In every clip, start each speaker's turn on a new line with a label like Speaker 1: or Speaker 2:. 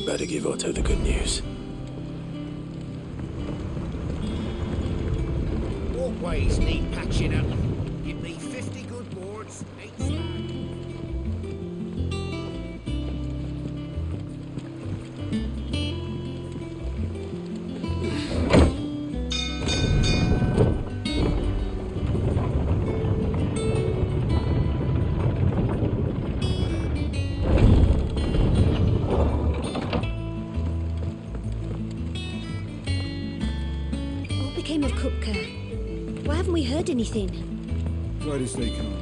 Speaker 1: Better give Otto the good news.
Speaker 2: Walkways need patching up. Give me 50 good boards, 8 stand.
Speaker 3: What became of Kupka? Why haven't we heard anything?
Speaker 4: Why does they come?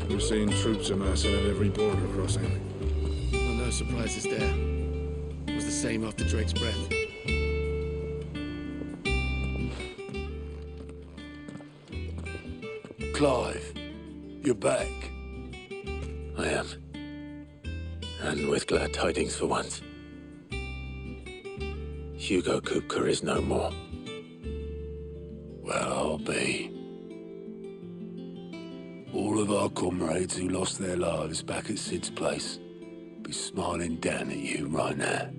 Speaker 5: We're seeing troops amassing at every border crossing.
Speaker 6: Well, no surprises there. It was the same after Drake's breath.
Speaker 1: Clive, you're back. I am. And with glad tidings for once. Hugo Kupka is no more. Well, I'll be. All of our comrades who lost their lives back at Sid's place be smiling down at you right now.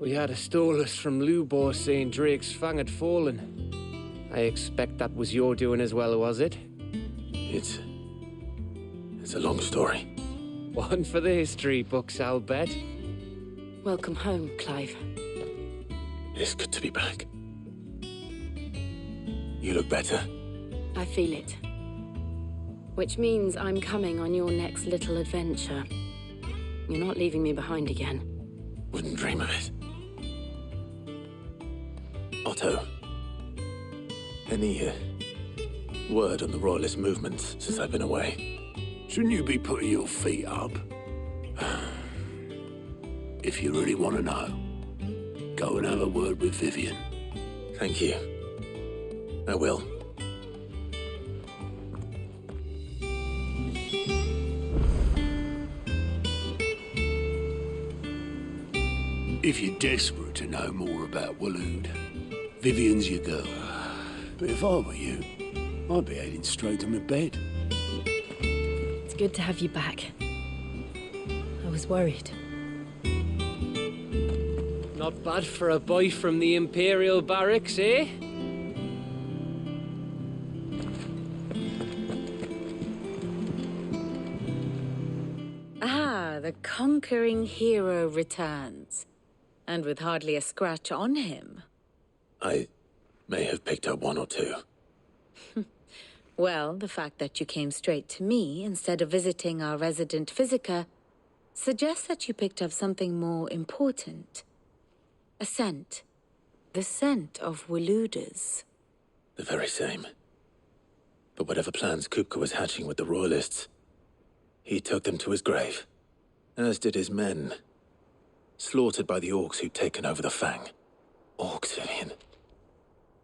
Speaker 7: We had a stolus from Lubor saying Drake's fang had fallen. I expect that was your doing as well, was it?
Speaker 1: It's a long story.
Speaker 7: One for the history books, I'll bet.
Speaker 8: Welcome home, Clive.
Speaker 1: It's good to be back. You look better.
Speaker 8: I feel it. Which means I'm coming on your next little adventure. You're not leaving me behind again.
Speaker 1: Wouldn't dream of it. Otto. Any word on the Royalist movements since I've been away? Shouldn't you be putting your feet up? If you really want to know, go and have a word with Vivian. Thank you. I will. If you're desperate to know more about Waloed, Vivian's your girl. But if I were you, I'd be heading straight to my bed.
Speaker 8: It's good to have you back. I was worried.
Speaker 7: Not bad for a boy from the Imperial Barracks, eh?
Speaker 8: Ah, the conquering hero returns. And with hardly a scratch on him.
Speaker 1: I may have picked up one or two.
Speaker 8: Well, the fact that you came straight to me instead of visiting our resident physiker suggests that you picked up something more important. A scent. The scent of Waloeders.
Speaker 1: The very same. But whatever plans Kupka was hatching with the Royalists, he took them to his grave. As did his men. Slaughtered by the orcs who'd taken over the Fang. Orcs, Vivian.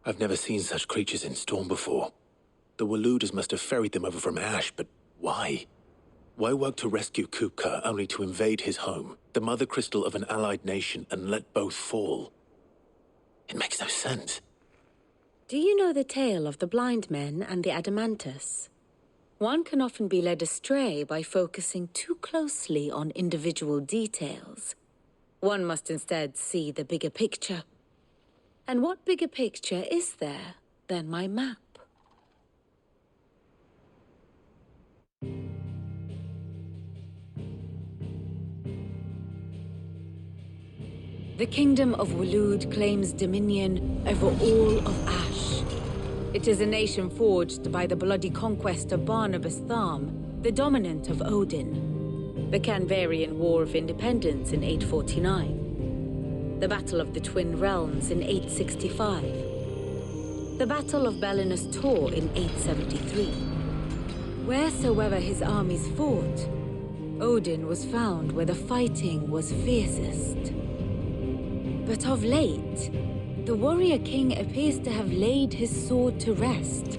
Speaker 1: I've never seen such creatures in Storm before. The Waloeders must have ferried them over from Ash, but why? Why work to rescue Kupka only to invade his home, the mother crystal of an allied nation, and let both fall? It makes no sense.
Speaker 8: Do you know the tale of the blind men and the Adamantus? One can often be led astray by focusing too closely on individual details. One must instead see the bigger picture. And what bigger picture is there than my map? The Kingdom of Waloed claims dominion over all of Ash. It is a nation forged by the bloody conquest of Barnabas Tharm, the dominant of Odin. The Canvarian War of Independence in 849. The Battle of the Twin Realms in 865. The Battle of Belinus Tor in 873. Wheresoever his armies fought, Odin was found where the fighting was fiercest. But of late, the warrior king appears to have laid his sword to rest.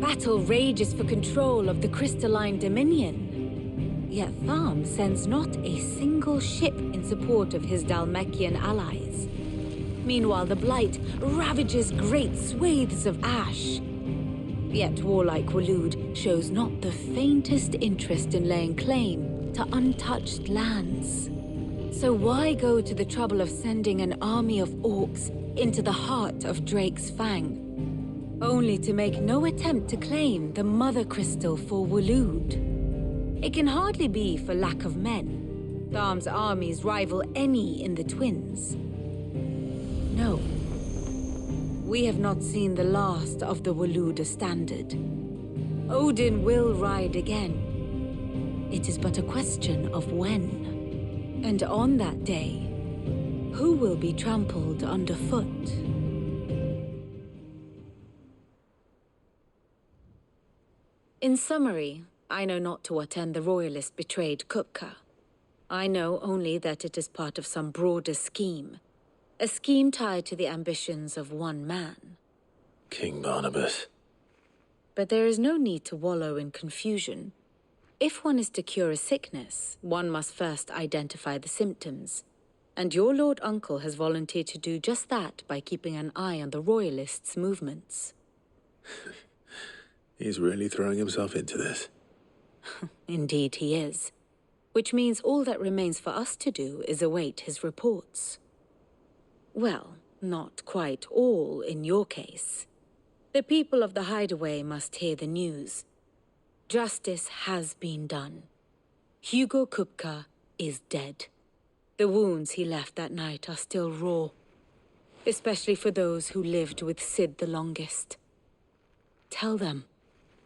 Speaker 8: Battle rages for control of the crystalline dominion. Yet Tharm sends not a single ship in support of his Dhalmekian allies. Meanwhile, the Blight ravages great swathes of Ash. Yet warlike Waloed shows not the faintest interest in laying claim to untouched lands. So why go to the trouble of sending an army of orcs into the heart of Drake's Fang, only to make no attempt to claim the Mother Crystal for Waloed? It can hardly be for lack of men. Tharm's armies rival any in the Twins. No. We have not seen the last of the Waloed standard. Odin will ride again. It is but a question of when. And on that day, who will be trampled underfoot? In summary, I know not to what end the Royalist betrayed Kupka. I know only that it is part of some broader scheme. A scheme tied to the ambitions of one man.
Speaker 1: King Barnabas.
Speaker 8: But there is no need to wallow in confusion. If one is to cure a sickness, one must first identify the symptoms. And your Lord Uncle has volunteered to do just that by keeping an eye on the Royalists' movements.
Speaker 1: He's really throwing himself into this.
Speaker 8: Indeed he is. Which means all that remains for us to do is await his reports. Well, not quite all in your case. The people of the Hideaway must hear the news. Justice has been done. Hugo Kupka is dead. The wounds he left that night are still raw, especially for those who lived with Sid the longest. Tell them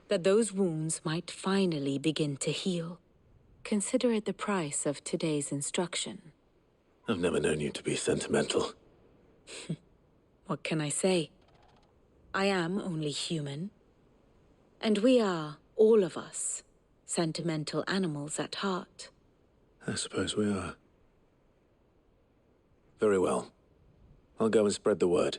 Speaker 8: that those wounds might finally begin to heal. Consider it the price of today's instruction.
Speaker 1: I've never known you to be sentimental.
Speaker 8: What can I say? I am only human. And we are, all of us, sentimental animals at heart.
Speaker 1: I suppose we are. Very well. I'll go and spread the word.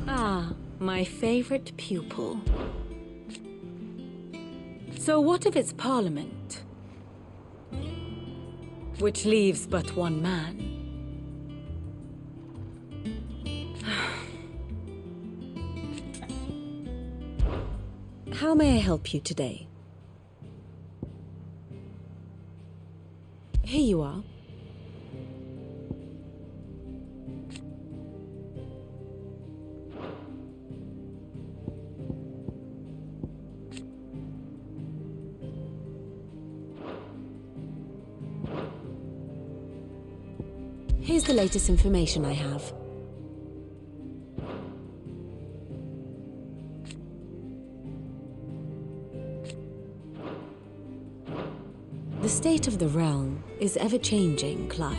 Speaker 8: Ah, my favorite pupil. So what of its parliament? Which leaves but one man.
Speaker 3: How may I help you today? Here you are. Here's the latest information I have. The state of the realm is ever-changing, Clive.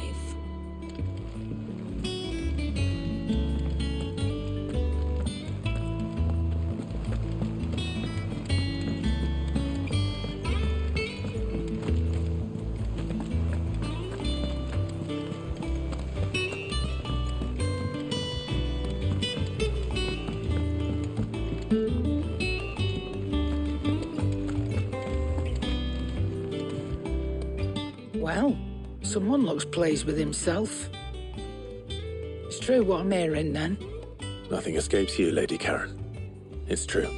Speaker 9: Well, someone looks pleased with himself. It's true what I'm hearing, then.
Speaker 1: Nothing escapes you, Lady Karen. It's true.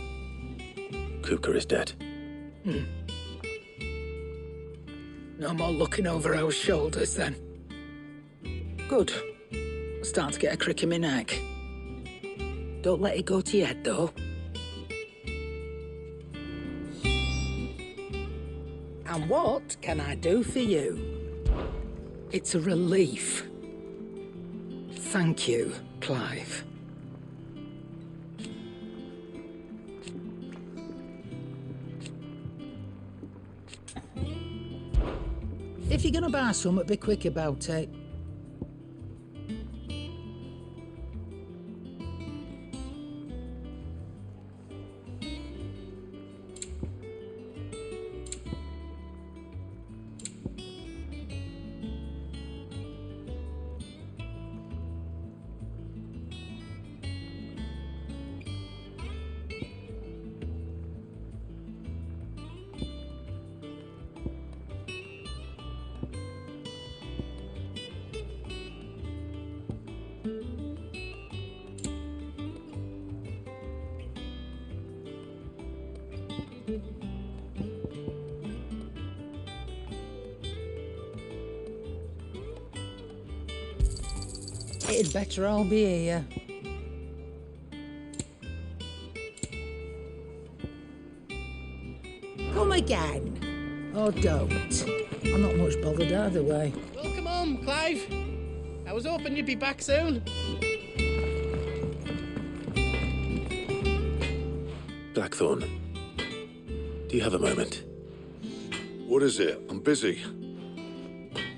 Speaker 1: Kupka is dead.
Speaker 9: No more looking over our shoulders, then. Good. I'm starting to get a crick in my neck. Don't let it go to your head, though. And what can I do for you? It's a relief. Thank you, Clive. If you're gonna buy something, be quick about it. It'd better all be here. Come again. Or don't. I'm not much bothered either way.
Speaker 6: Welcome home, Clive. I was hoping you'd be back soon.
Speaker 1: Blackthorn, do you have a moment?
Speaker 5: What is it? I'm busy.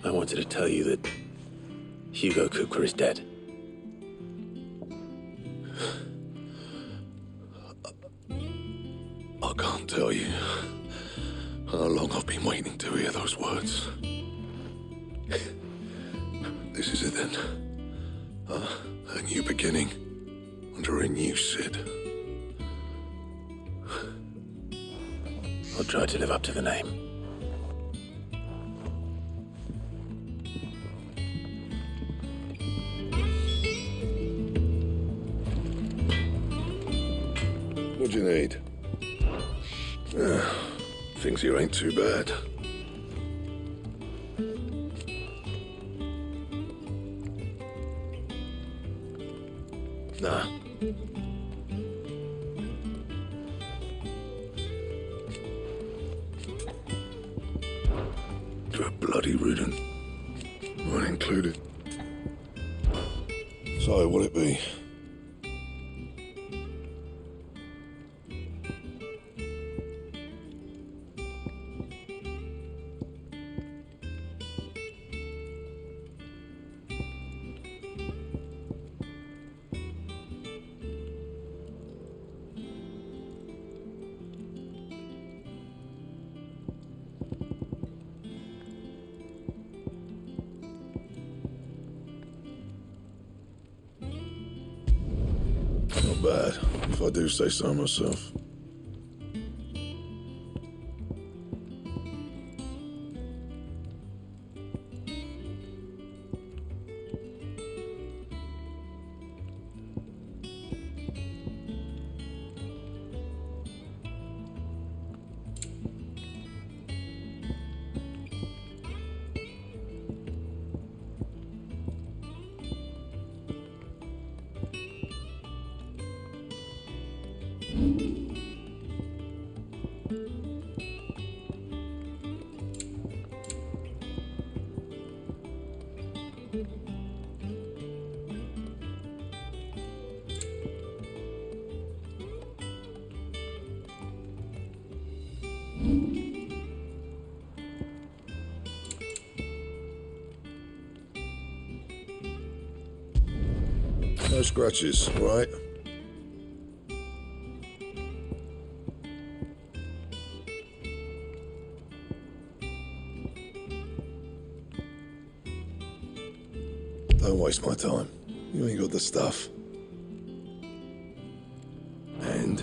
Speaker 1: I wanted to tell you that Hugo Kupka is dead.
Speaker 5: I can't tell you how long I've been waiting to hear those words. This is it then. A new beginning under a new Sid.
Speaker 1: I'll try to live up to the name.
Speaker 5: What do you need? Things here ain't too bad. Nah. You're bloody rude, mine included. So, what'll it be? Not bad, if I do say so myself. No scratches, right? Don't waste my time. You ain't got the stuff. And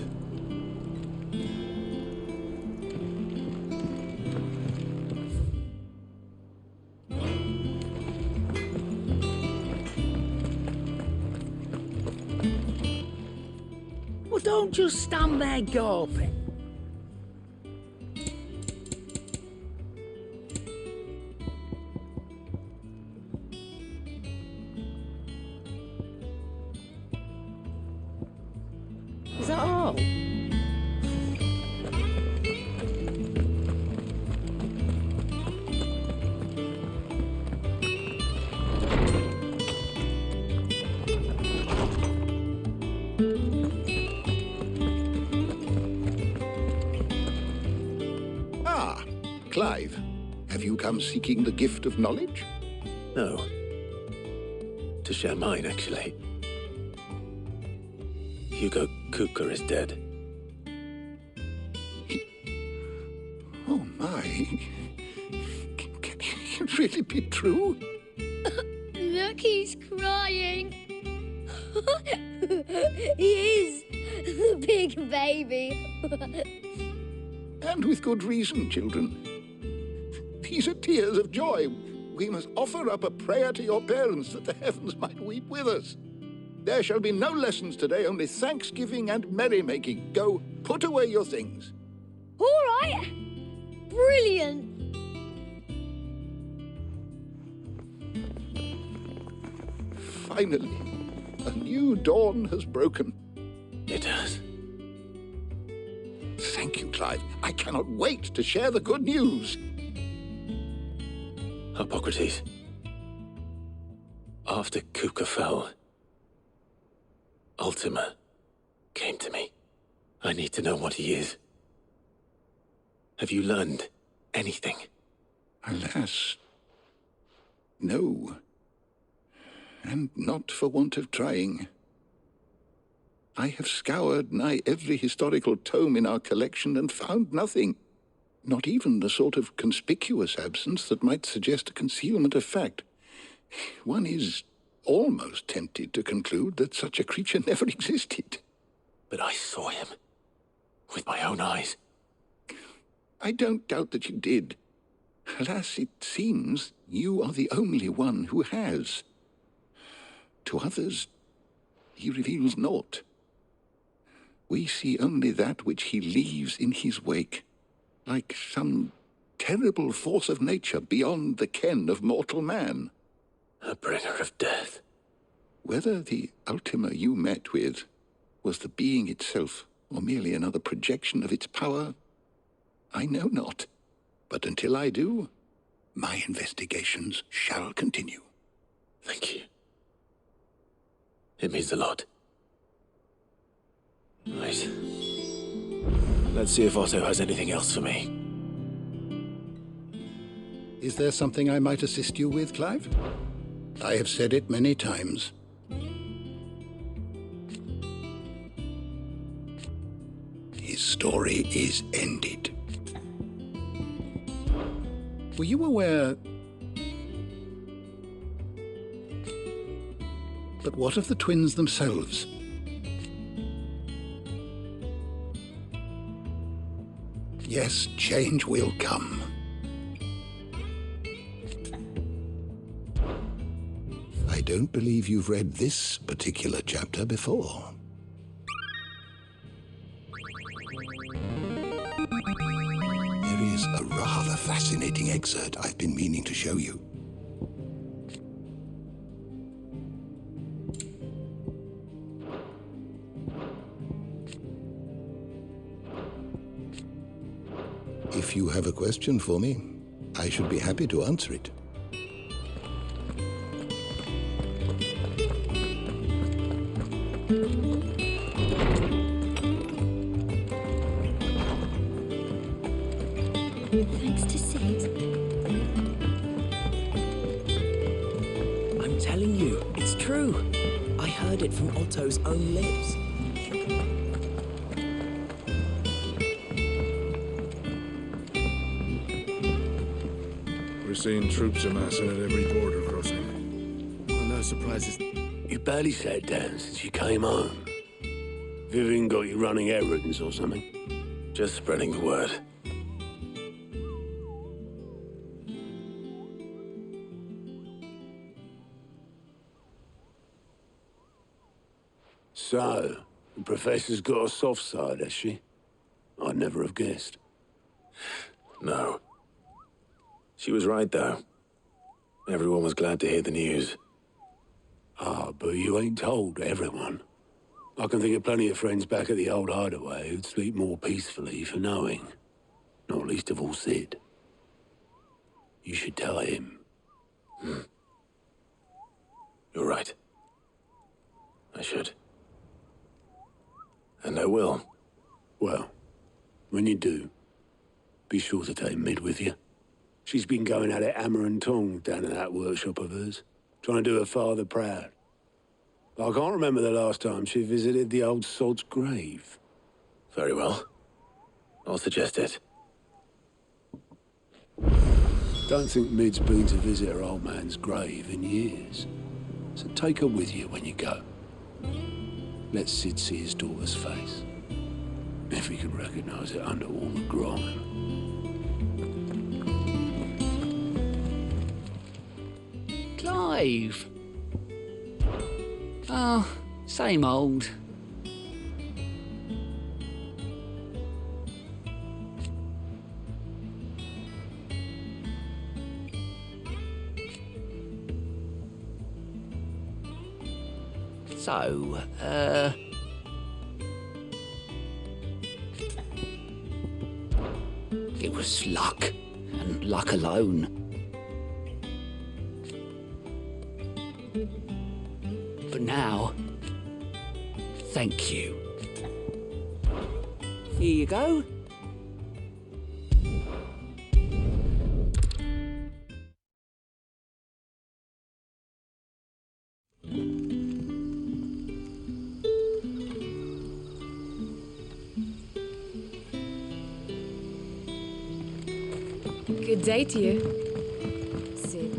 Speaker 9: Well, don't just stand there gawping. Is that all?
Speaker 10: Ah, Clive. Have you come seeking the gift of knowledge?
Speaker 1: No. To share mine, actually. Hugo Kupka is dead.
Speaker 10: Oh, my. Can it really be true?
Speaker 11: Look, he's crying. He is. The big baby.
Speaker 10: And with good reason, children. These are tears of joy. We must offer up a prayer to your parents that the heavens might weep with us. There shall be no lessons today, only thanksgiving and merrymaking. Go, put away your things.
Speaker 11: All right. Brilliant.
Speaker 10: Finally, a new dawn has broken.
Speaker 1: It has.
Speaker 10: Thank you, Clive. I cannot wait to share the good news.
Speaker 1: Hippocrates. After Kupka fell, Ultima came to me. I need to know what he is. Have you learned anything?
Speaker 10: Alas, no. And not for want of trying. I have scoured nigh every historical tome in our collection and found nothing. Not even the sort of conspicuous absence that might suggest a concealment of fact. One is almost tempted to conclude that such a creature never existed.
Speaker 1: But I saw him. With my own eyes.
Speaker 10: I don't doubt that you did. Alas, it seems you are the only one who has. To others, he reveals naught. We see only that which he leaves in his wake, like some terrible force of nature beyond the ken of mortal man.
Speaker 1: A bringer of death.
Speaker 10: Whether the Ultima you met with was the being itself, or merely another projection of its power, I know not. But until I do, my investigations shall continue.
Speaker 1: Thank you. It means a lot. Right. Let's see if Otto has anything else for me.
Speaker 10: Is there something I might assist you with, Clive? I have said it many times. His story is ended. Were you aware... But what of the twins themselves? Yes, change will come. I don't believe you've read this particular chapter before. There is a rather fascinating excerpt I've been meaning to show you. If you have a question for me, I should be happy to answer it.
Speaker 11: Thanks to Sid.
Speaker 12: I'm telling you, it's true. I heard it from Otto's own lips.
Speaker 4: We're seeing troops amassing at every border crossing.
Speaker 6: Oh, no surprises.
Speaker 13: You barely sat down since you came home. Vivian got you running errands or something?
Speaker 1: Just spreading the word.
Speaker 13: So, the Professor's got a soft side, has she? I'd never have guessed.
Speaker 1: No. She was right, though. Everyone was glad to hear the news.
Speaker 13: Ah, but you ain't told everyone. I can think of plenty of friends back at the old hideaway who'd sleep more peacefully for knowing. Not least of all Sid. You should tell him.
Speaker 1: You're right. I should. And I will.
Speaker 13: Well, when you do, be sure to take Mid with you. She's been going at it hammer and tongs down in that workshop of hers, trying to do her father proud. I can't remember the last time she visited the old sod's grave.
Speaker 1: Very well. I'll suggest it.
Speaker 13: Don't think Mid's been to visit her old man's grave in years. So take her with you when you go. Let Sid see his daughter's face. If he can recognize it under all the grime.
Speaker 14: Clive. Oh, same old. So, it was luck, and luck alone. But now, thank you. Here you go.
Speaker 3: Good day to you, Sid.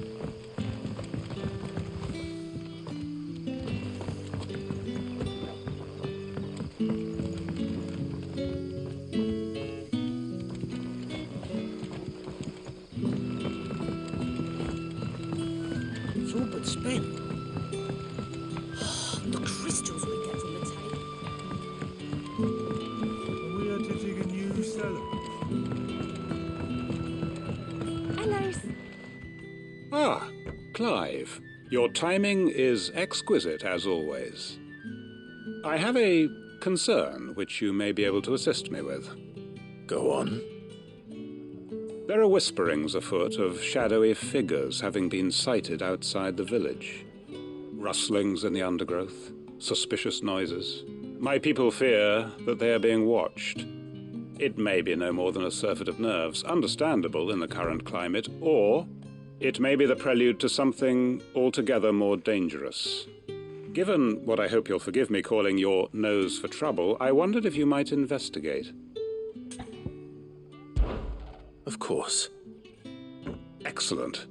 Speaker 2: It's all but spent. The crystals we get from the tail.
Speaker 15: We had to dig a new cellar.
Speaker 3: Hello.
Speaker 16: Ah, Clive. Your timing is exquisite, as always. I have a concern which you may be able to assist me with.
Speaker 1: Go on.
Speaker 16: There are whisperings afoot of shadowy figures having been sighted outside the village. Rustlings in the undergrowth, suspicious noises. My people fear that they are being watched. It may be no more than a surfeit of nerves, understandable in the current climate, or it may be the prelude to something altogether more dangerous. Given what I hope you'll forgive me calling your nose for trouble, I wondered if you might investigate.
Speaker 1: Of course.
Speaker 16: Excellent.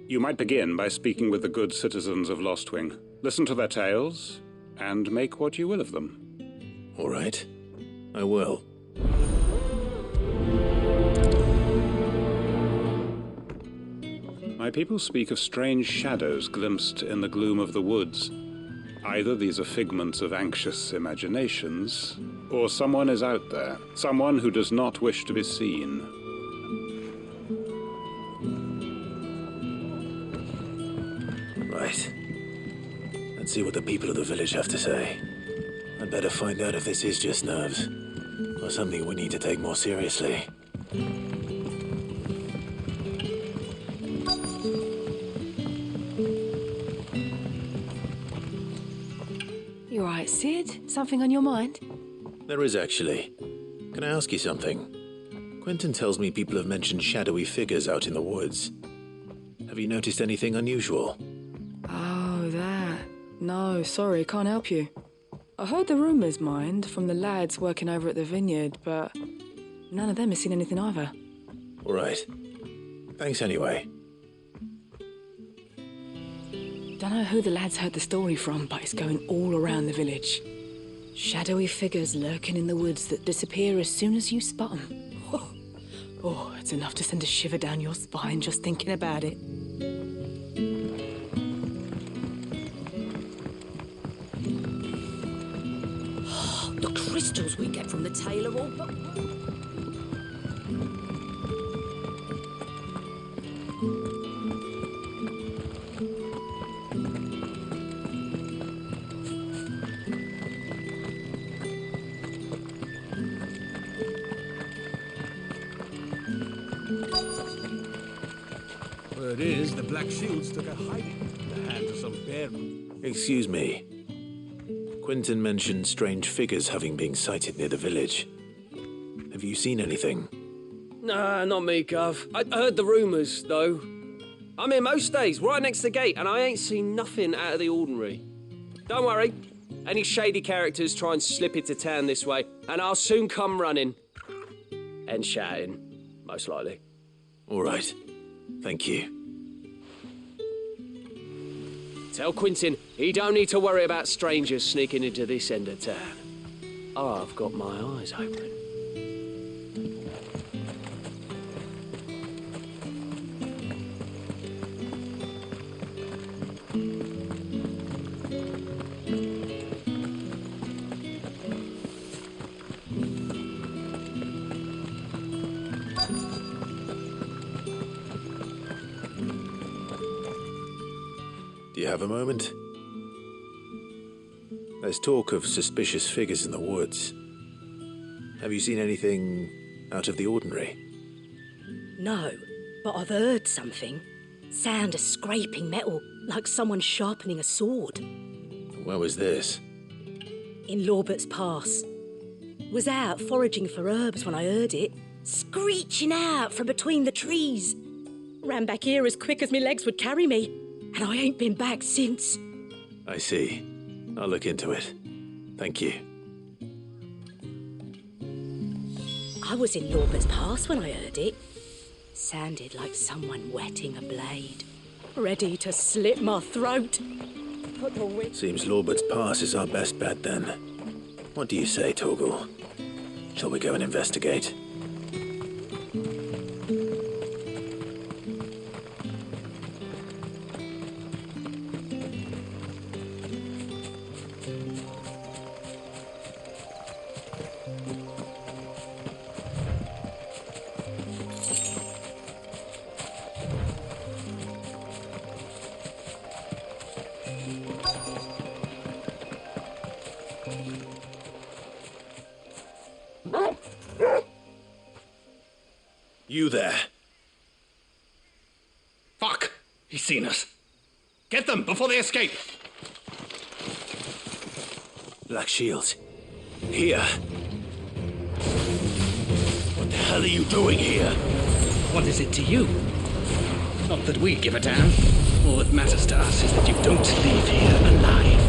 Speaker 16: You might begin by speaking with the good citizens of Lostwing. Listen to their tales, and make what you will of them.
Speaker 1: All right. I will.
Speaker 16: My people speak of strange shadows glimpsed in the gloom of the woods. Either these are figments of anxious imaginations, or someone is out there, someone who does not wish to be seen.
Speaker 1: Right. Let's see what the people of the village have to say. I'd better find out if this is just nerves, or something we need to take more seriously.
Speaker 3: You all right, Sid? Something on your mind?
Speaker 1: There is actually. Can I ask you something? Quentin tells me people have mentioned shadowy figures out in the woods. Have you noticed anything unusual?
Speaker 17: Oh, that. No, sorry, can't help you. I heard the rumours, mind, from the lads working over at the vineyard, but none of them has seen anything either.
Speaker 1: All right. Thanks anyway.
Speaker 17: Don't know who the lads heard the story from, but it's going all around the village. Shadowy figures lurking in the woods that disappear as soon as you spot them. Oh, it's enough to send a shiver down your spine just thinking about it.
Speaker 2: The crystals we get from the tail are all but...
Speaker 15: Word is, the Black Shields took a hiding in the hands of some bear.
Speaker 1: Excuse me. Quentin mentioned strange figures having been sighted near the village. Have you seen anything?
Speaker 18: Nah, not me, Gov. I heard the rumours, though. I'm here most days, right next to the gate, and I ain't seen nothing out of the ordinary. Don't worry. Any shady characters try and slip into town this way, and I'll soon come running. And shouting, most likely.
Speaker 1: All right. Thank you.
Speaker 18: Tell Quentin he don't need to worry about strangers sneaking into this end of town. I've got my eyes open.
Speaker 1: Do you have a moment? There's talk of suspicious figures in the woods. Have you seen anything out of the ordinary?
Speaker 19: No, but I've heard something. Sound of scraping metal, like someone sharpening a sword.
Speaker 1: Where was this?
Speaker 19: In Lorbert's Pass. Was out foraging for herbs when I heard it, screeching out from between the trees. Ran back here as quick as my legs would carry me, and I ain't been back since.
Speaker 1: I see. I'll look into it. Thank you.
Speaker 19: I was in Lorbert's Pass when I heard it. Sounded like someone whetting a blade, ready to slit my throat. But the wind...
Speaker 1: Seems Lorbert's Pass is our best bet then. What do you say, Torgal? Shall we go and investigate? You there.
Speaker 15: Fuck! He's seen us. Get them before they escape!
Speaker 1: Black Shields. Here. What the hell are you doing here?
Speaker 15: What is it to you? Not that we give a damn. All that matters to us is that you don't leave here alive.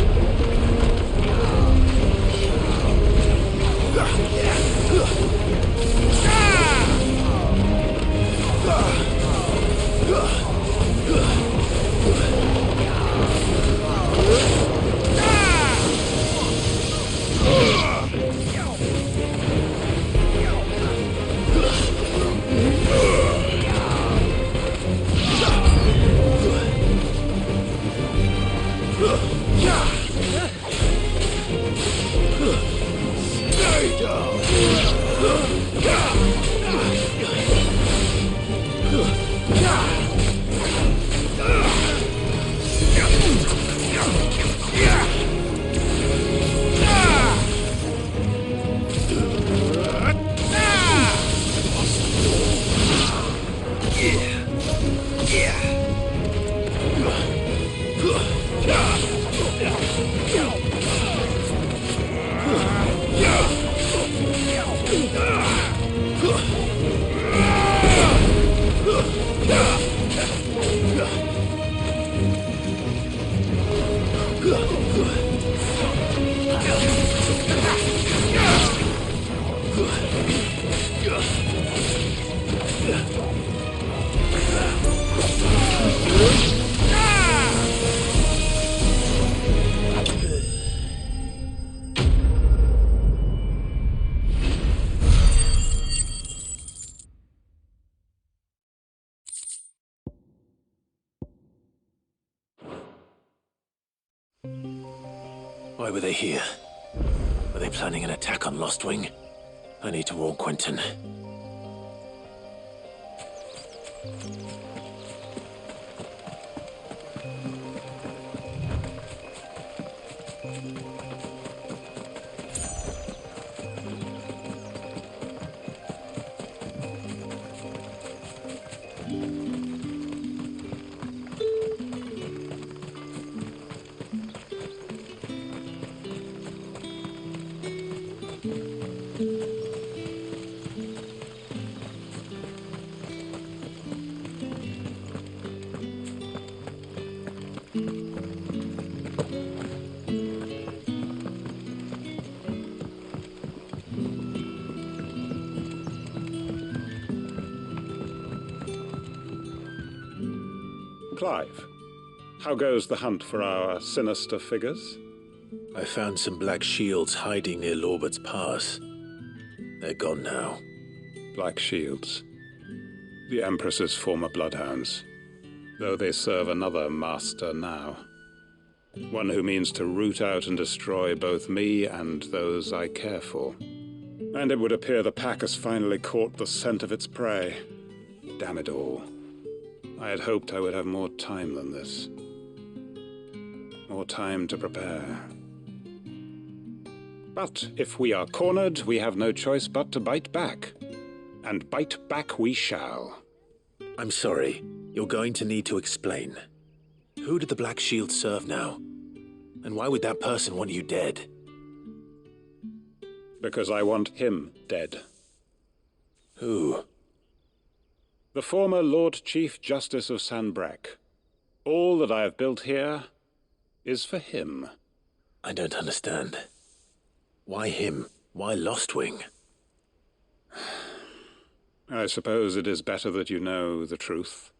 Speaker 15: Why were they here? Were they planning an attack on Lostwing? I need to warn Quentin.
Speaker 16: Clive, how goes the hunt for our sinister figures?
Speaker 1: I found some black shields hiding near Lorbert's Pass. They're gone now.
Speaker 16: Black Shields. The Empress's former bloodhounds, though they serve another master now. One who means to root out and destroy both me and those I care for. And it would appear the pack has finally caught the scent of its prey. Damn it all. I had hoped I would have more time than this. More time to prepare. But if we are cornered, we have no choice but to bite back. And bite back we shall.
Speaker 1: I'm sorry. You're going to need to explain. Who did the Black Shield serve now? And why would that person want you dead?
Speaker 16: Because I want him dead.
Speaker 1: Who?
Speaker 16: The former Lord Chief Justice of Sanbreque. All that I have built here is for him.
Speaker 1: I don't understand. Why him? Why Lostwing?
Speaker 16: I suppose it is better that you know the truth.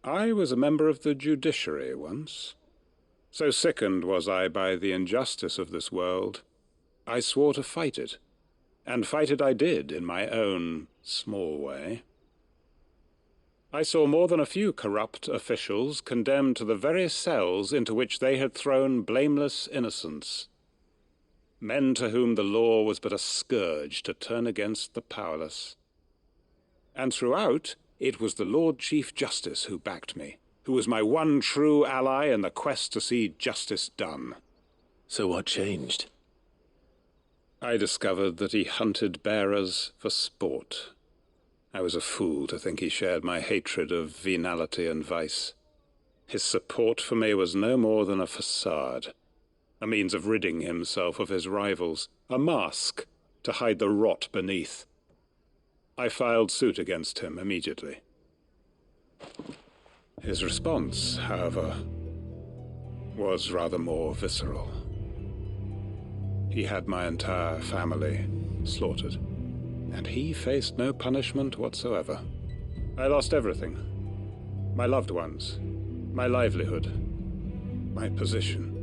Speaker 16: I was a member of the judiciary once. So sickened was I by the injustice of this world, I swore to fight it. And fight it I did in my own small way. I saw more than a few corrupt officials condemned to the very cells into which they had thrown blameless innocents. Men to whom the law was but a scourge to turn against the powerless. And throughout, it was the Lord Chief Justice who backed me, who was my one true ally in the quest to see justice done.
Speaker 1: So what changed?
Speaker 16: I discovered that he hunted bearers for sport. I was a fool to think he shared my hatred of venality and vice. His support for me was no more than a facade, a means of ridding himself of his rivals, a mask to hide the rot beneath. I filed suit against him immediately. His response, however, was rather more visceral. He had my entire family slaughtered, and he faced no punishment whatsoever. I lost everything. My loved ones, my livelihood, my position,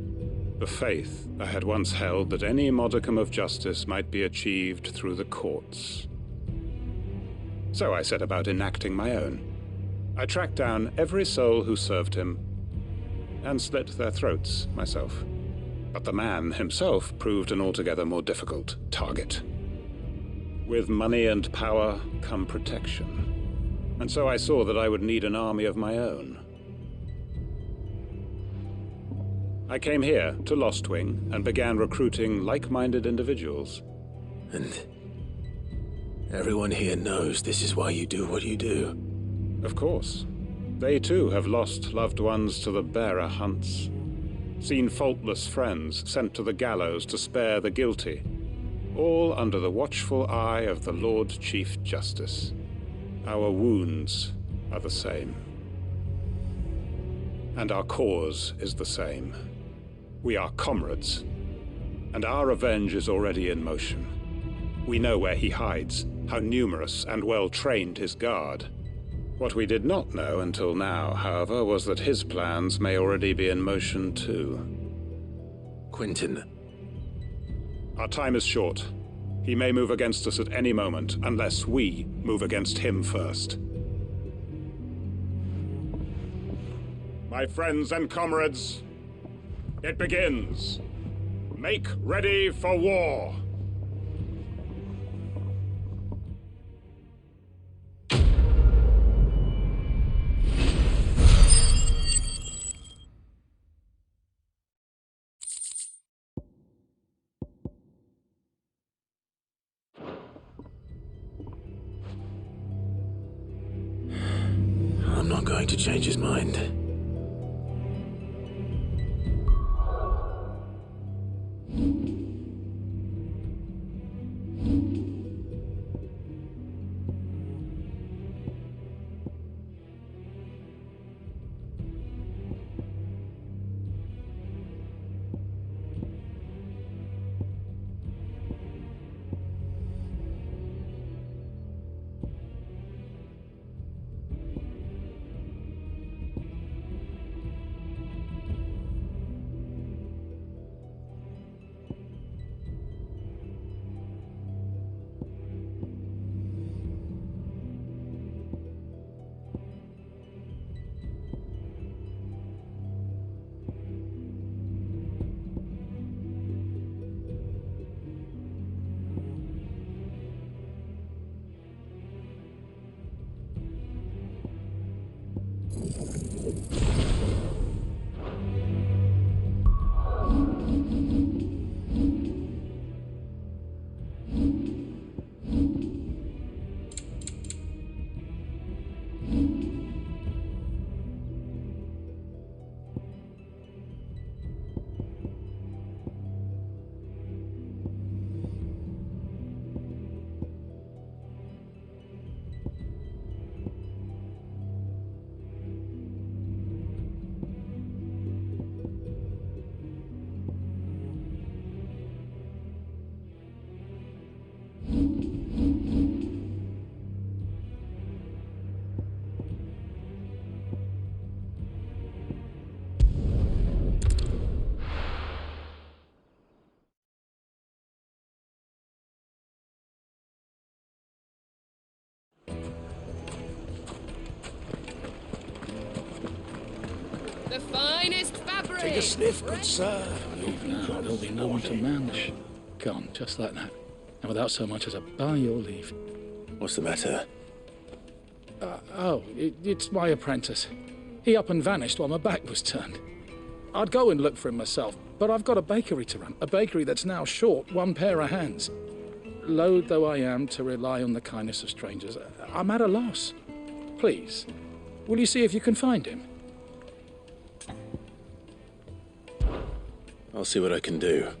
Speaker 16: the faith I had once held that any modicum of justice might be achieved through the courts. So I set about enacting my own. I tracked down every soul who served him, and slit their throats myself. But the man himself proved an altogether more difficult target. With money and power come protection. And so I saw that I would need an army of my own. I came here to Lostwing and began recruiting like-minded individuals.
Speaker 1: And everyone here knows this is why you do what you do.
Speaker 16: Of course. They too have lost loved ones to the bearer hunts. Seen faultless friends sent to the gallows to spare the guilty. All under the watchful eye of the Lord Chief Justice. Our wounds are the same. And our cause is the same. We are comrades. And our revenge is already in motion. We know where he hides, how numerous and well-trained his guard. What we did not know until now, however, was that his plans may already be in motion too.
Speaker 1: Quentin.
Speaker 16: Our time is short. He may move against us at any moment, unless we move against him first. My friends and comrades, it begins. Make ready for war.
Speaker 1: I'm not going to change his mind.
Speaker 13: Take a sniff, good sir.
Speaker 20: Leave now, there'll be no one to man the Gone, just like that. And without so much as a by your leave.
Speaker 1: What's the matter?
Speaker 20: It's my apprentice. He up and vanished while my back was turned. I'd go and look for him myself, but I've got a bakery to run. A bakery that's now short one pair of hands. Loath though I am to rely on the kindness of strangers, I'm at a loss. Please, will you see if you can find him?
Speaker 1: I'll see what I can do.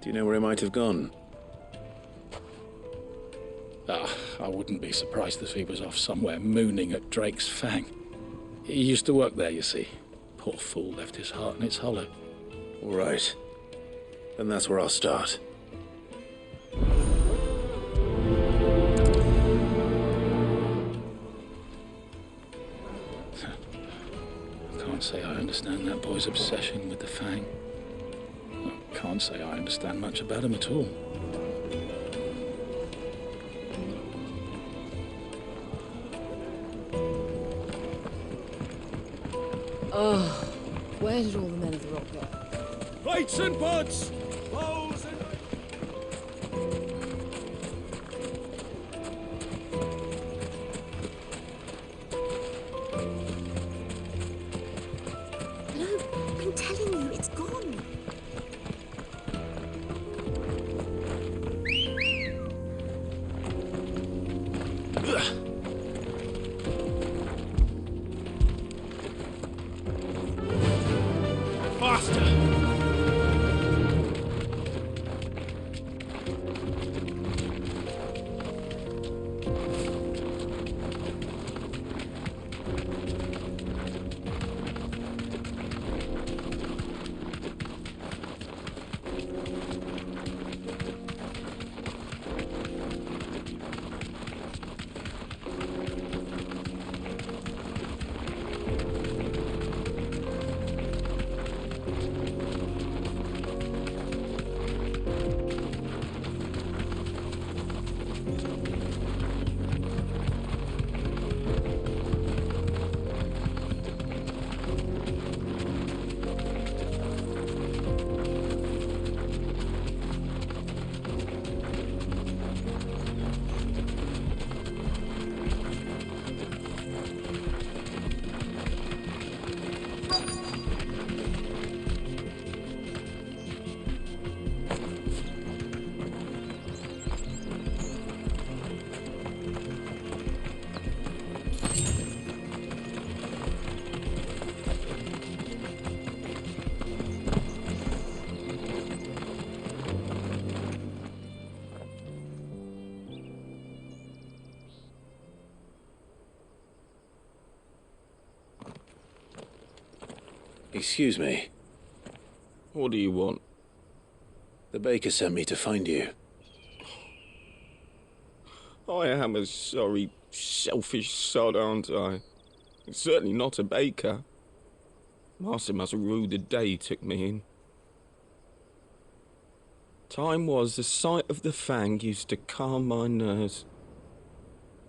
Speaker 1: Do you know where he might have gone?
Speaker 20: I wouldn't be surprised if he was off somewhere mooning at Drake's Fang. He used to work there, you see. Poor fool left his heart in its hollow.
Speaker 1: All right. Then that's where I'll start.
Speaker 20: I can't say I understand that boy's obsession with the Fang. I can't say I understand much about him at all.
Speaker 3: Oh, where did all the men of the rock go?
Speaker 6: Plates and pots! Bowls and...
Speaker 11: No, I'm telling you, it's gone.
Speaker 1: Excuse me.
Speaker 6: What do you want?
Speaker 1: The baker sent me to find you.
Speaker 6: I am a sorry, selfish sod, aren't I? Certainly not a baker. Master must have ruled the day he took me in. Time was the sight of the Fang used to calm my nerves.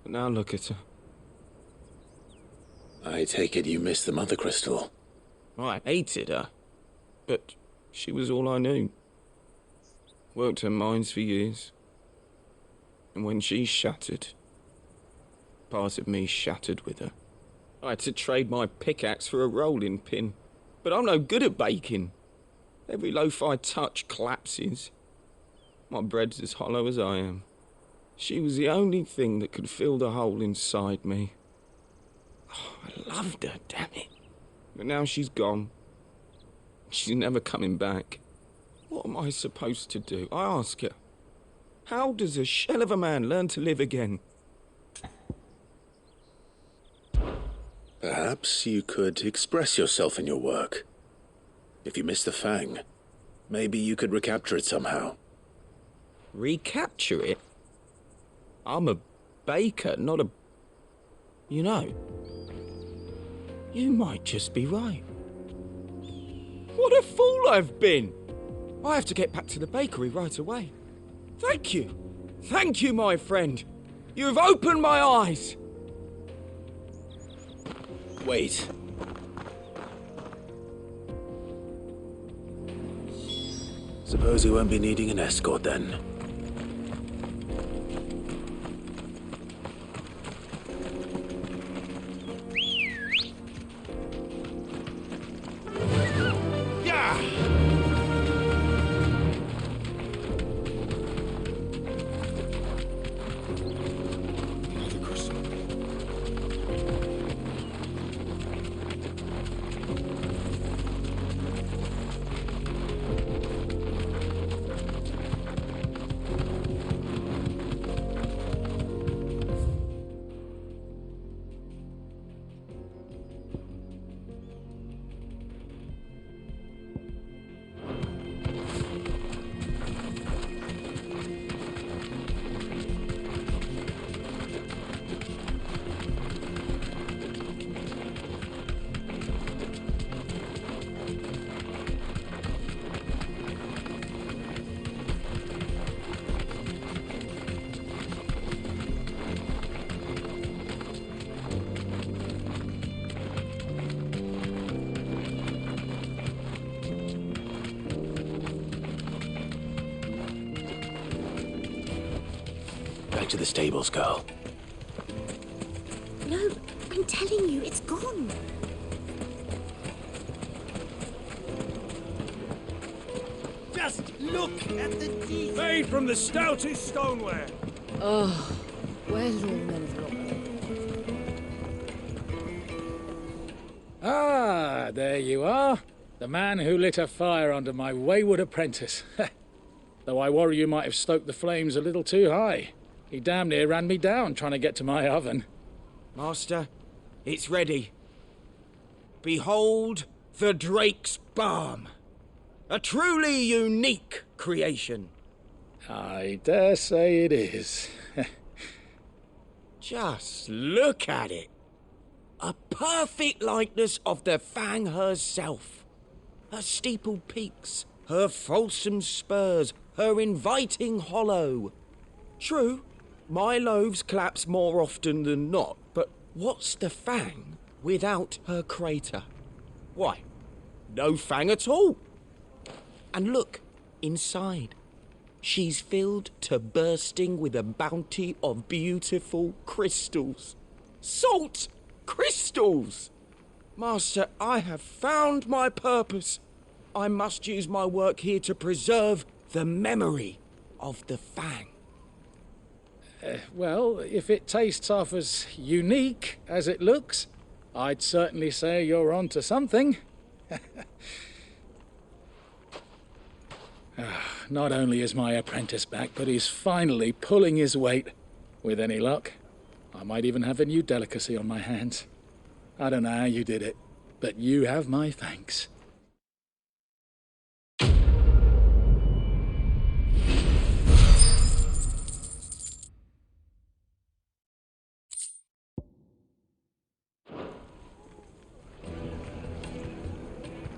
Speaker 6: But now look at her.
Speaker 1: I take it you missed the Mother Crystal.
Speaker 6: I hated her, but she was all I knew. Worked her mines for years. And when she shattered, part of me shattered with her. I had to trade my pickaxe for a rolling pin, but I'm no good at baking. Every loaf I touch collapses. My bread's as hollow as I am. She was the only thing that could fill the hole inside me. Oh, I loved her, damn it. But now she's gone. She's never coming back. What am I supposed to do? I ask her. How does a shell of a man learn to live again?
Speaker 1: Perhaps you could express yourself in your work. If you miss the Fang, maybe you could recapture it somehow.
Speaker 6: Recapture it? I'm a baker, not a... You know, you might just be right. What a fool I've been! I have to get back to the bakery right away. Thank you. Thank you, my friend. You've opened my eyes.
Speaker 1: Wait. Suppose he won't be needing an escort then. Back to the stables, girl.
Speaker 11: No, I'm telling you, it's gone.
Speaker 2: Just look at the teeth.
Speaker 15: Made from the stoutest stoneware.
Speaker 3: Oh, where's all the men have got?
Speaker 20: Ah, there you are. The man who lit a fire under my wayward apprentice. Though I worry you might have stoked the flames a little too high. He damn near ran me down trying to get to my oven.
Speaker 2: Master, it's ready. Behold the Drake's Balm. A truly unique creation.
Speaker 20: I dare say it is.
Speaker 2: Just look at it. A perfect likeness of the Fang herself. Her steepled peaks, her fulsome spurs, her inviting hollow. True, my loaves collapse more often than not, but what's the Fang without her crater? Why, no Fang at all. And look, inside. She's filled to bursting with a bounty of beautiful crystals. Salt crystals! Master, I have found my purpose. I must use my work here to preserve the memory of the Fang.
Speaker 20: Well, if it tastes half as unique as it looks, I'd certainly say you're onto something. Not only is my apprentice back, but he's finally pulling his weight. With any luck, I might even have a new delicacy on my hands. I don't know how you did it, but you have my thanks.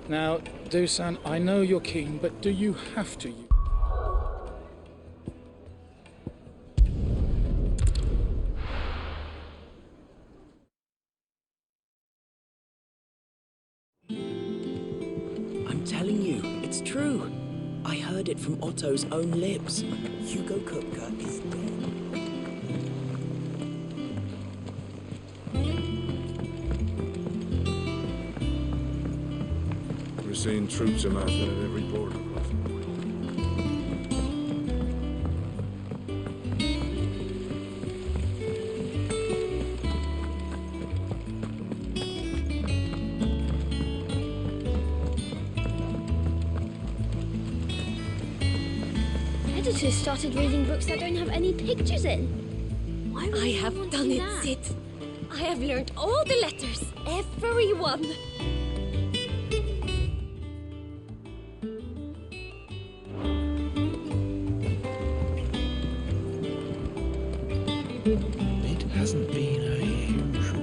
Speaker 20: Now, Dusan, I know you're keen, but do you have to use...
Speaker 12: I'm telling you, it's true. I heard it from Otto's own lips. Hugo Kupka is dead.
Speaker 4: We're seeing troops amassing at every border crossing.
Speaker 11: Editors started reading books that don't have any pictures in. Why would
Speaker 19: I
Speaker 11: anyone
Speaker 19: have
Speaker 11: do
Speaker 19: done it,
Speaker 11: that?
Speaker 19: Sid.
Speaker 11: I have learned all the letters, every one.
Speaker 15: It hasn't been a usual.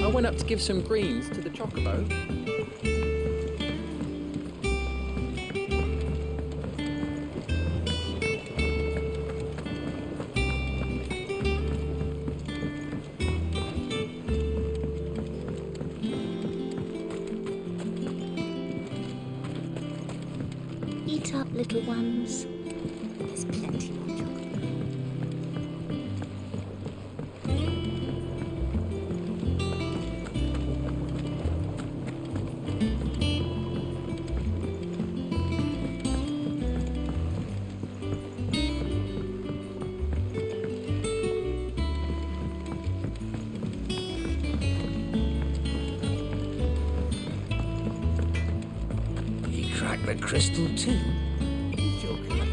Speaker 21: I went up to give some greens to the chocobo.
Speaker 19: chocolate ones. There's plenty more chocolate.
Speaker 2: He cracked the crystal too. You joking?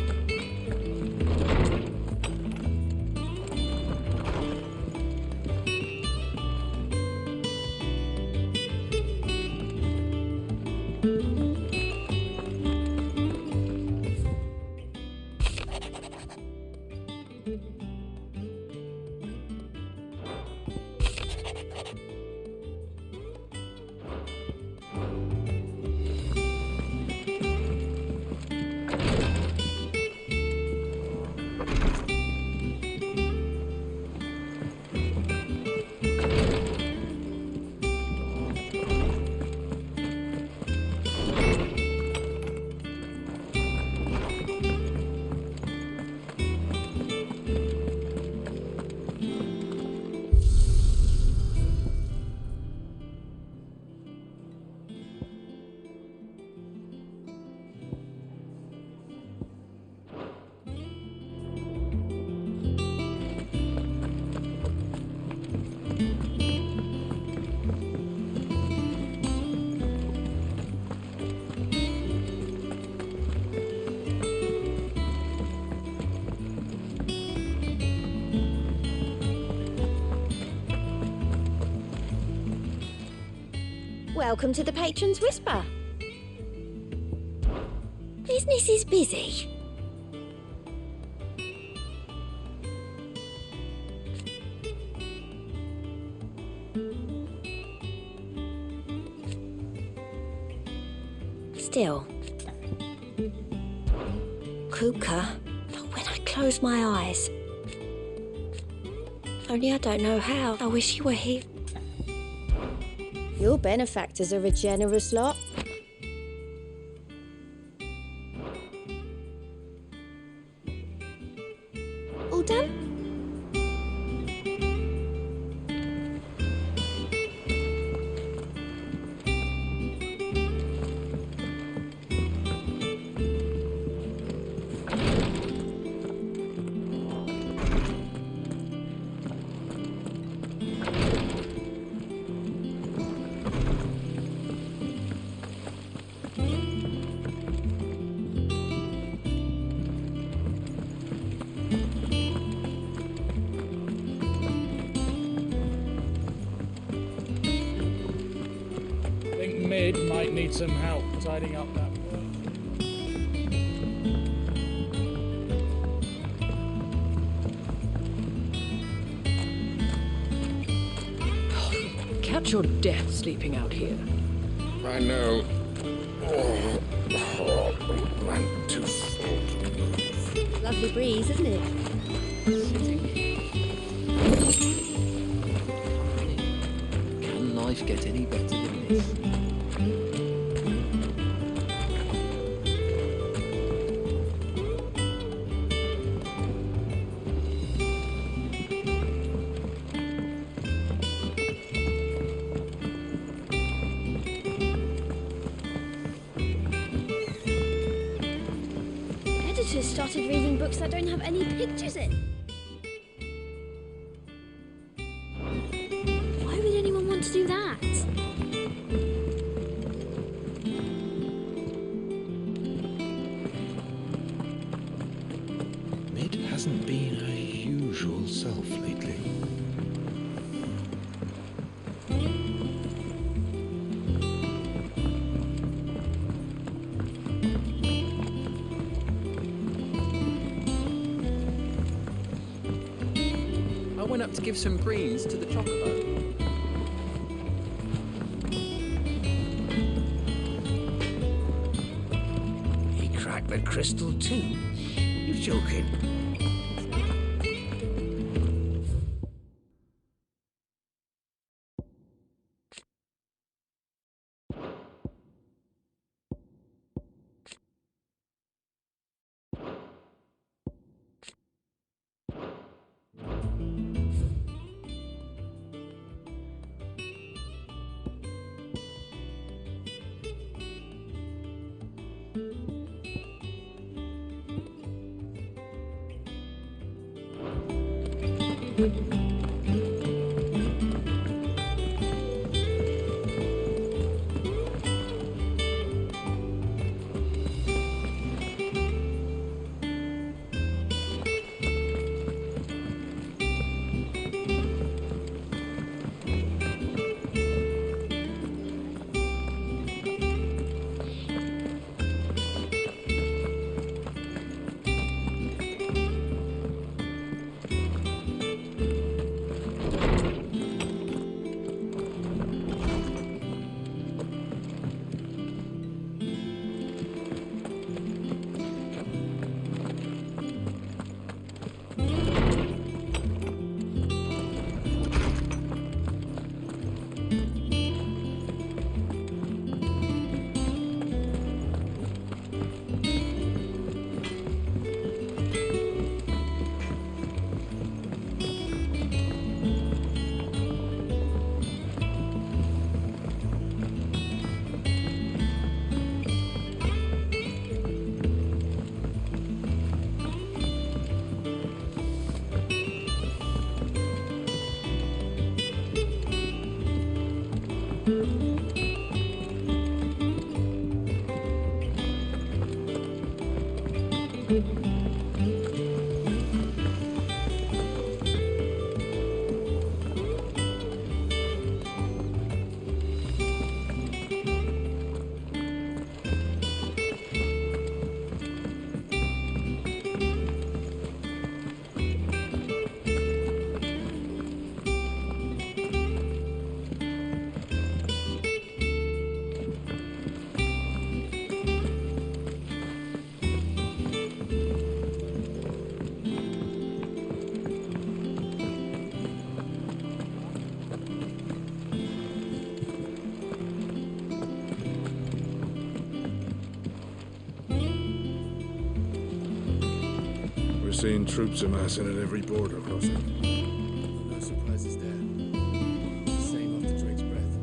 Speaker 11: Welcome to the Patron's Whisper. Business is busy. Still. Kuka, but when I close my eyes. Only I don't know how. I wish you were here. Your benefactors are a generous lot. All done?
Speaker 20: Mid might need some help tidying up that work.
Speaker 17: Catch your death sleeping out here.
Speaker 4: I know. I'm too full to move.
Speaker 11: Lovely breeze, isn't it?
Speaker 14: Can life get any better than this?
Speaker 11: Editors started reading books that don't have any pictures in. Why would anyone want to do that?
Speaker 5: Mid hasn't been her usual self lately.
Speaker 21: I went up to give some greens to the chocobo.
Speaker 2: He cracked the crystal too. You joking?
Speaker 4: Seeing troops amassing at every border crossing.
Speaker 7: No surprises there. Same after Drake's breath.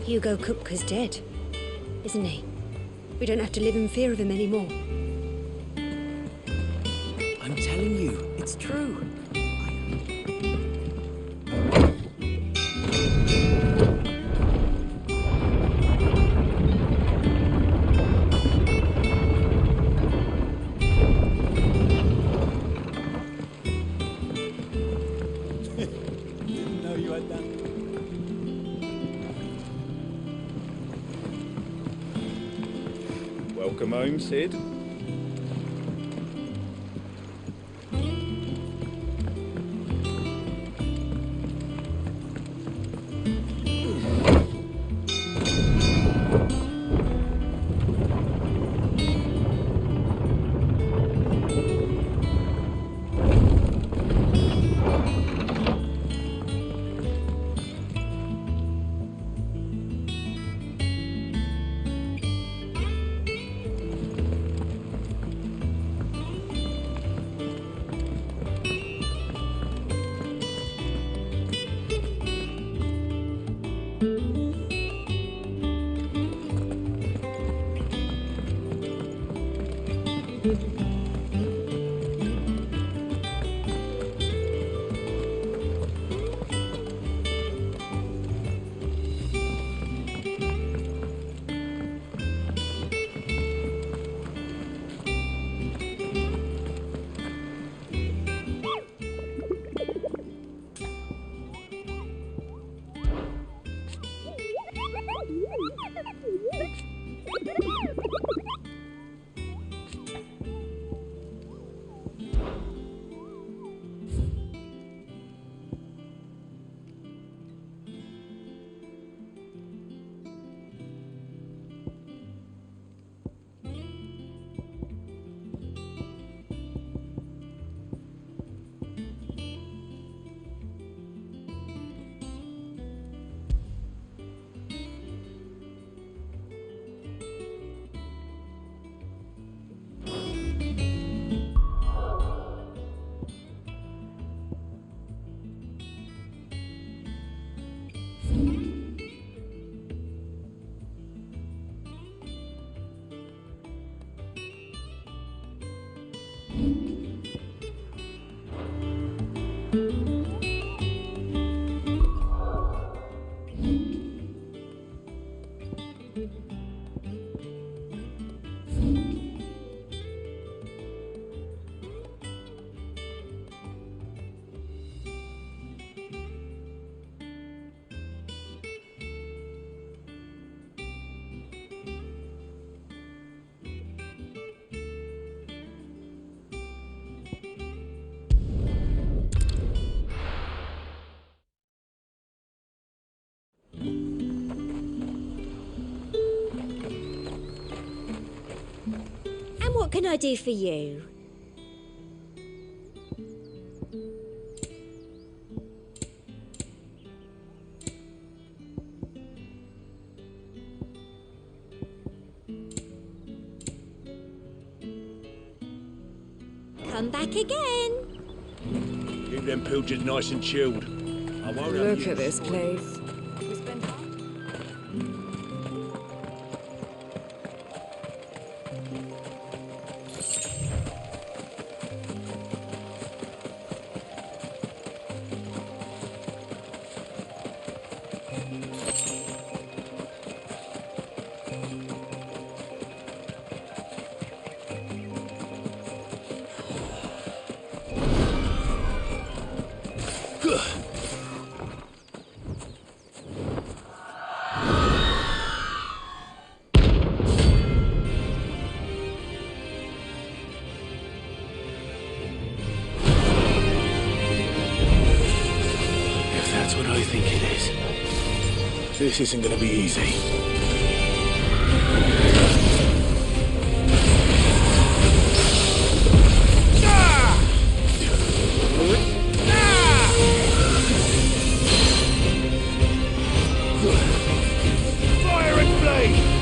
Speaker 19: Hugo Kupka's dead, isn't he? We don't have to live in fear of him anymore.
Speaker 12: I'm telling you, it's true. Didn't know you had that.
Speaker 6: Welcome home, Sid.
Speaker 8: What can I do for you? Come back again.
Speaker 2: Keep them pilchards nice and chilled. I won't
Speaker 17: Look at this place.
Speaker 1: This isn't gonna be easy.
Speaker 2: Fire and flame!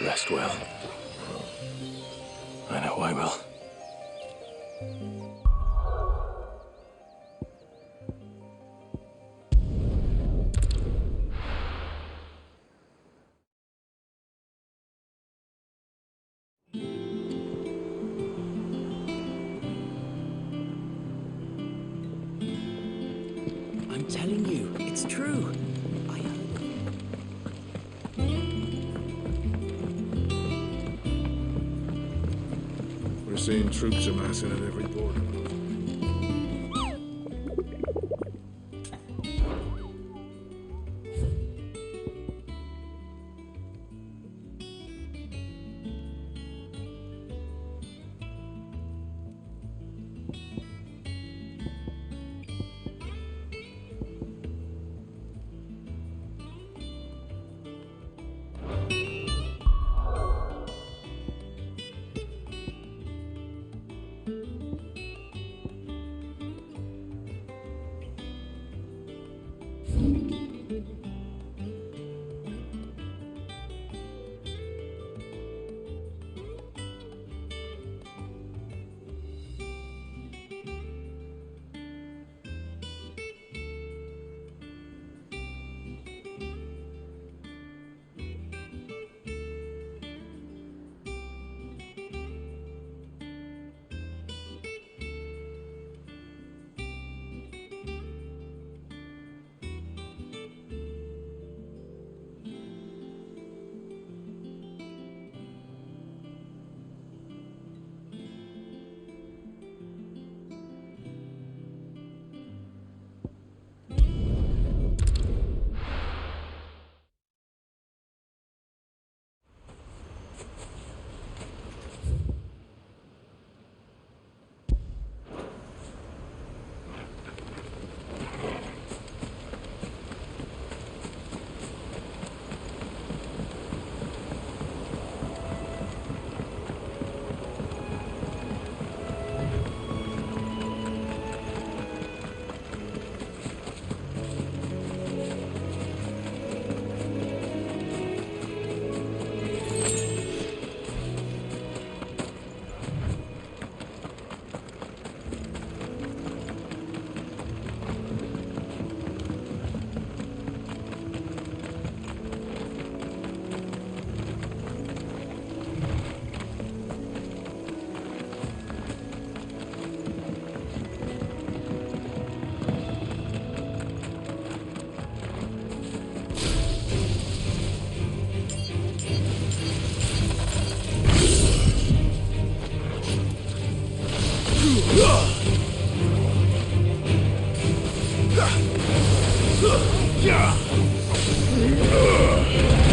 Speaker 1: Rest well. I know I will.
Speaker 12: I'm telling you, it's true. I heard it.
Speaker 4: We're seeing troops amassing at every border.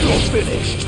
Speaker 10: You're finished.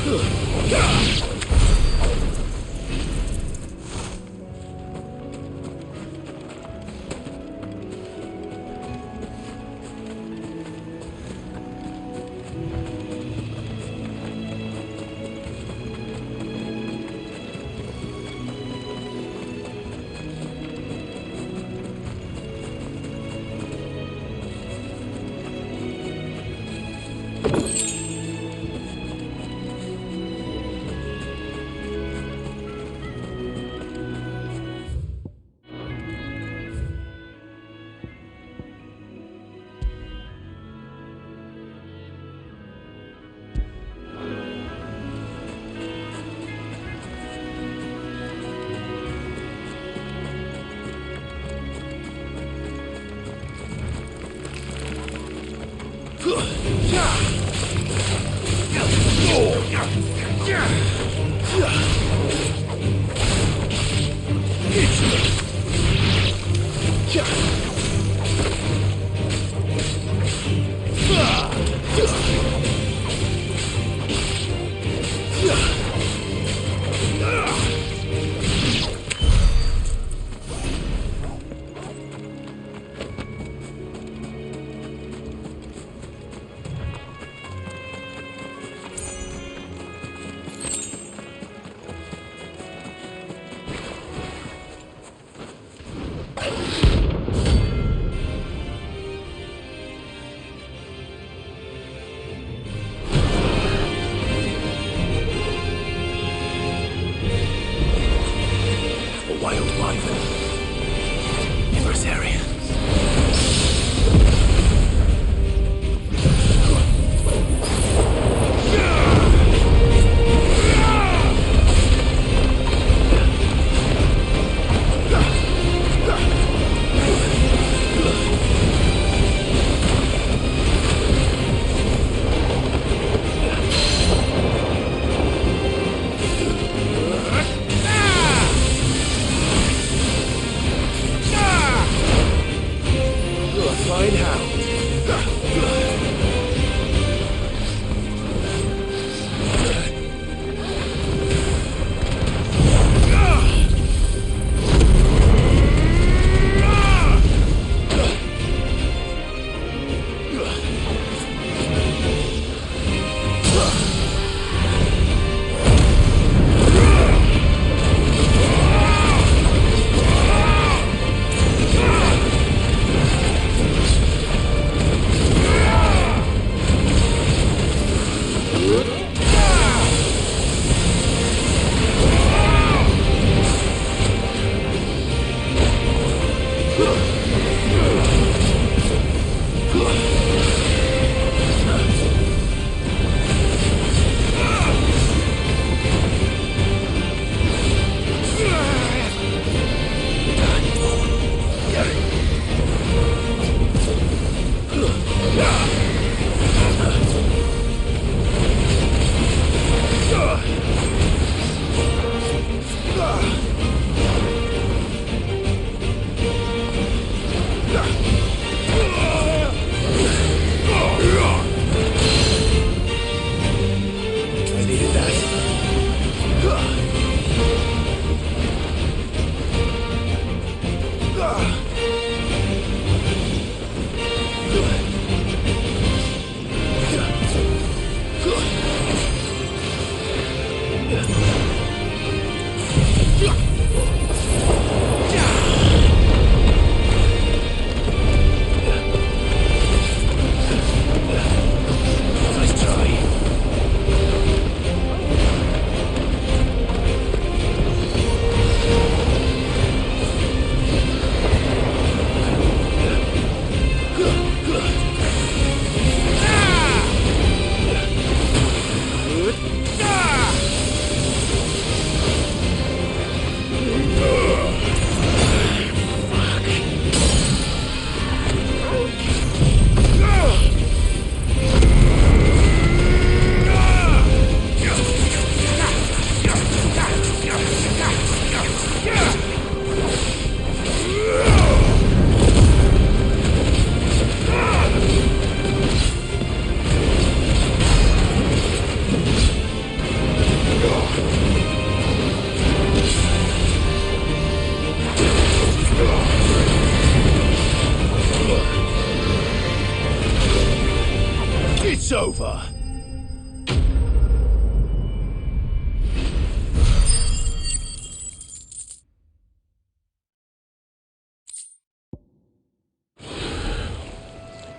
Speaker 1: over.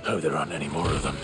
Speaker 1: Hope there aren't any more of them.